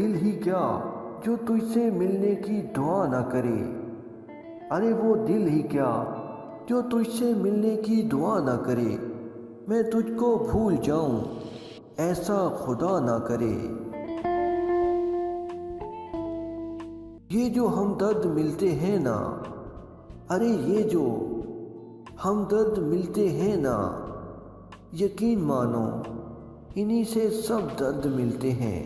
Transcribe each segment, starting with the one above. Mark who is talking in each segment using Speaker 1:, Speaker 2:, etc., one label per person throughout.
Speaker 1: دل ہی کیا جو تجھ سے ملنے کی دعا نہ کرے، ارے وہ دل ہی کیا جو تجھ سے ملنے کی دعا نہ کرے، میں تجھ کو بھول جاؤں ایسا خدا نہ کرے۔ یہ جو ہمدرد ملتے ہیں نا، ارے یہ جو ہمدرد ملتے ہیں نا، یقین مانو انہی سے سب درد ملتے ہیں۔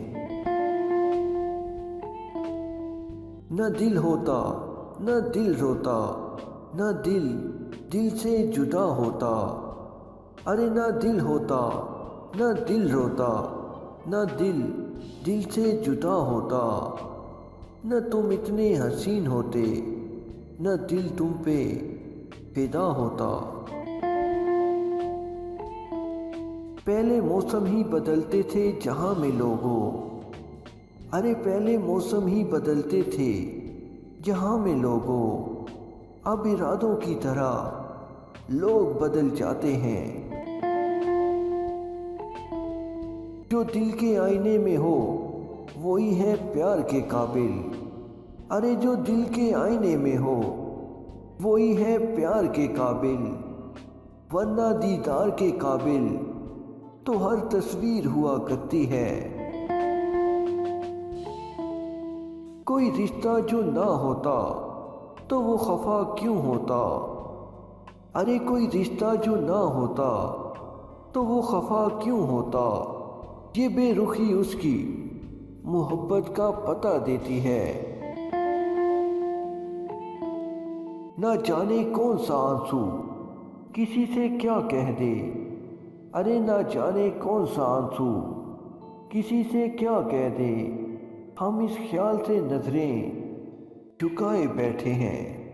Speaker 1: نہ دل ہوتا نہ دل روتا، نہ دل دل سے جدا ہوتا، ارے نہ دل ہوتا نہ دل روتا، نہ دل دل سے جدا ہوتا، نہ تم اتنے حسین ہوتے، نہ دل تم پہ فدا ہوتا۔ پہلے موسم ہی بدلتے تھے جہاں میں لوگوں، ارے پہلے موسم ہی بدلتے تھے جہاں میں لوگوں، اب ارادوں کی طرح لوگ بدل جاتے ہیں۔ جو دل کے آئینے میں ہو وہی ہے پیار کے قابل، ارے جو دل کے آئینے میں ہو وہی ہے پیار کے قابل، ورنہ دیدار کے قابل تو ہر تصویر ہوا کرتی ہے۔ کوئی رشتہ جو نہ ہوتا تو وہ خفا کیوں ہوتا، ارے کوئی رشتہ جو نہ ہوتا تو وہ خفا کیوں ہوتا، یہ بے رخی اس کی محبت کا پتہ دیتی ہے۔ نہ جانے کون سا آنسو کسی سے کیا کہہ دے، ارے نہ جانے کون سا آنسو کسی سے کیا کہہ دے، ہم اس خیال سے نظریں جھکائے بیٹھے ہیں۔